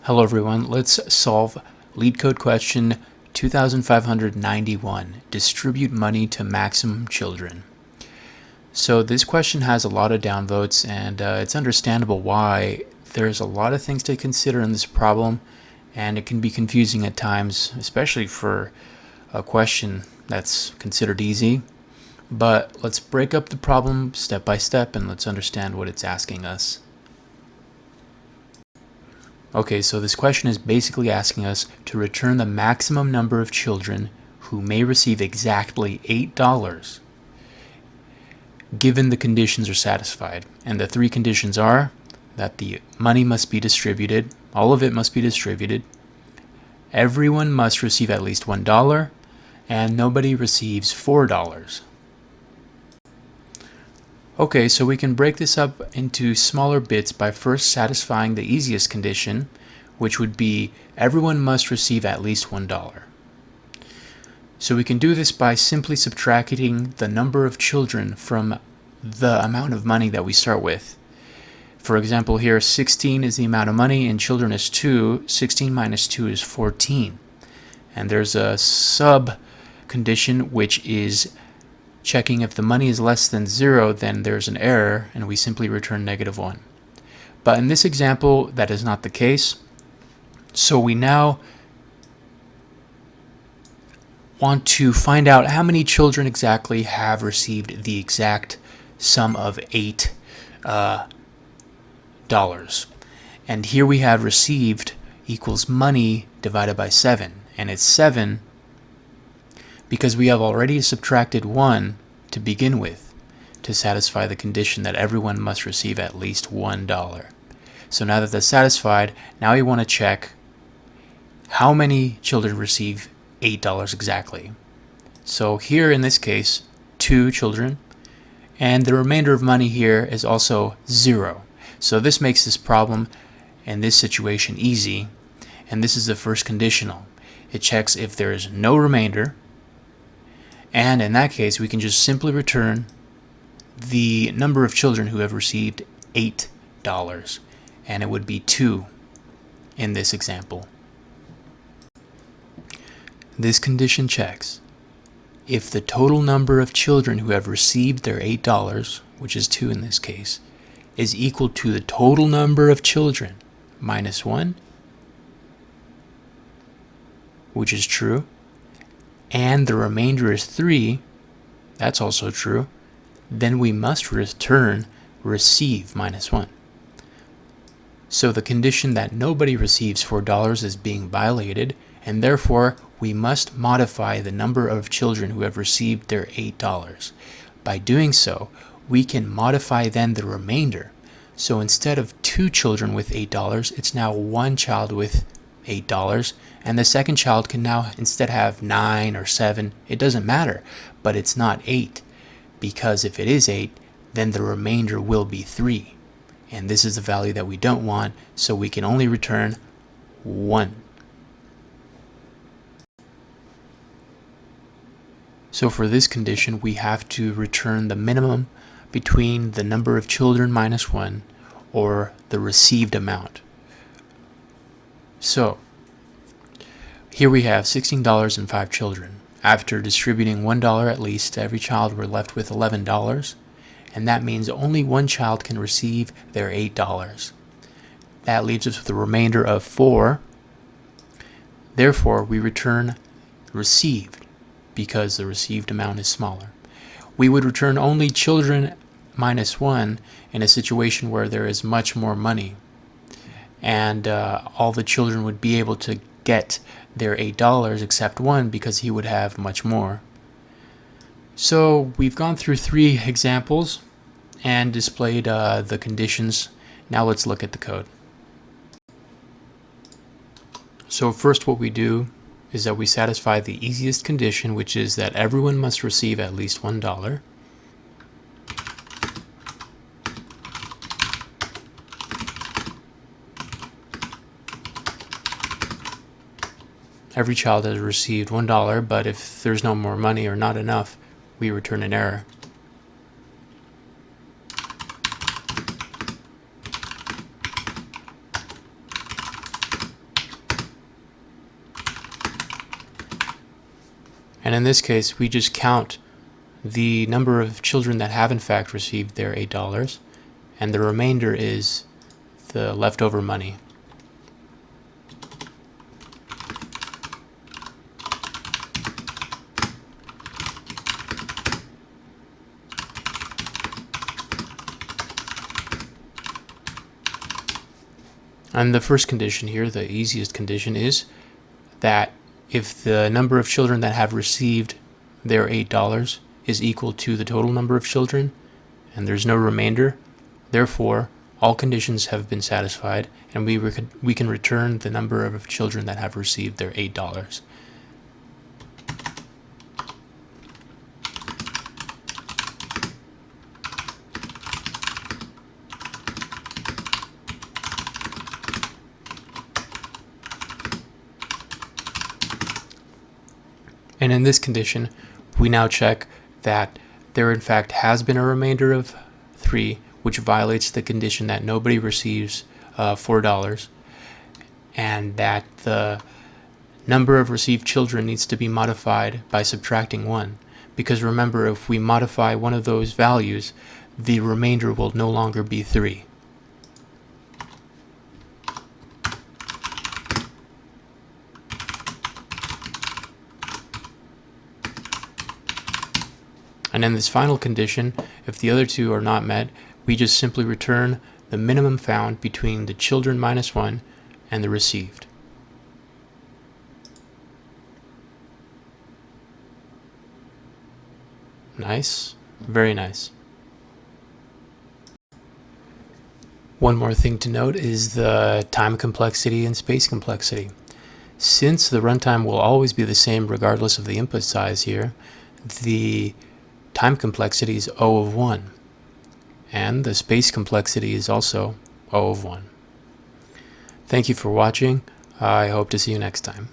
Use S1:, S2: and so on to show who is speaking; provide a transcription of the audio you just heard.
S1: Hello everyone, let's solve Leetcode question 2591, distribute money to maximum children. So this question has a lot of downvotes, and it's understandable why. There's a lot of things to consider in this problem, and it can be confusing at times, especially for a question that's considered easy. But let's break up the problem step by step and let's understand what it's asking us. Okay, so this question is basically asking us to return the maximum number of children who may receive exactly $8 given the conditions are satisfied. And the three conditions are that the money must be distributed, all of it must be distributed, everyone must receive at least $1, and nobody receives $4. Okay, so we can break this up into smaller bits by first satisfying the easiest condition, which would be everyone must receive at least $1. So we can do this by simply subtracting the number of children from the amount of money that we start with. For example, here 16 is the amount of money and children is 2. 16 minus 2 is 14. And there's a sub condition which is checking if the money is less than 0, then there's an error and we simply return -1. But in this example, that is not the case. So we now want to find out how many children exactly have received the exact sum of $8. And here we have received equals money divided by 7. And it's 7 because we have already subtracted 1 to begin with to satisfy the condition that everyone must receive at least $1. So now that that's satisfied, now we want to check how many children receive $8 exactly. So here in this case, 2 children, and the remainder of money here is also 0. So this makes this problem and this situation easy, and this is the first conditional. It checks if there is no remainder, and in that case we can just simply return the number of children who have received $8, and it would be 2 in this example. This condition checks if the total number of children who have received their $8, which is 2 in this case, is equal to the total number of children minus 1, which is true, and the remainder is 3, that's also true, then we must return receive minus 1. So the condition that nobody receives $4 is being violated, and therefore we must modify the number of children who have received their $8. By doing so, we can modify then the remainder. So instead of 2 children with $8, it's now 1 child with $8, and the second child can now instead have 9 or 7. It doesn't matter, but it's not 8, because if it is 8, then the remainder will be 3. And this is the value that we don't want, so we can only return 1. So for this condition, we have to return the minimum between the number of children minus 1 or the received amount. So here we have $16 and 5 children. After distributing $1 at least to every child, we're left with $11, and that means only 1 child can receive their $8. That leaves us with a remainder of 4. Therefore, we return received because the received amount is smaller. We would return only children minus 1 in a situation where there is much more money, and all the children would be able to get their $8 except 1 because he would have much more. So we've gone through 3 examples and displayed the conditions. Now let's look at the code. So first what we do is that we satisfy the easiest condition, which is that everyone must receive at least $1. Every child has received $1, but if there's no more money or not enough, we return an error. And in this case, we just count the number of children that have in fact received their $8, and the remainder is the leftover money. And the first condition here, the easiest condition, is that if the number of children that have received their $8 is equal to the total number of children, and there's no remainder, therefore all conditions have been satisfied, and we can return the number of children that have received their $8. And in this condition, we now check that there in fact has been a remainder of 3, which violates the condition that nobody receives $4, and that the number of received children needs to be modified by subtracting 1. Because remember, if we modify one of those values, the remainder will no longer be 3. And in this final condition, if the other two are not met, we just simply return the minimum found between the children minus 1 and the received. Nice, very nice. One more thing to note is the time complexity and space complexity. Since the runtime will always be the same regardless of the input size here, the time complexity is O of 1, and the space complexity is also O of 1. Thank you for watching. I hope to see you next time.